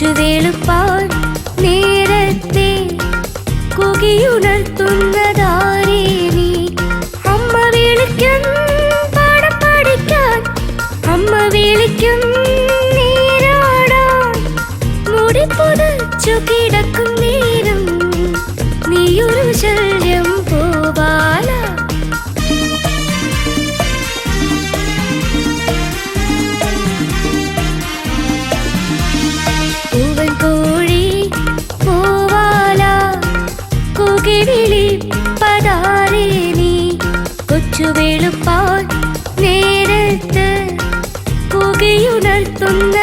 കൊച്ചുവേളുപ്പാൻ നേരത്തെ കുകിയുണർത്തുന്നതാരേ നീ? അമ്മ വിളിക്കും പാഠം പഠിക്കാൻ, അമ്മ വിളിക്കും നീരാടാൻ. മുടി പുതച്ചു കിടക്കും നേരം നീയൊരു ശല്യം പോവാല. പൂവൻ കോഴി പോവാല കുകിവിളിപ്പതാരേ നീ? കൊച്ചുവേളുപ്പാൻ നേരത്ത് കുകിയുണർത്തുന്ന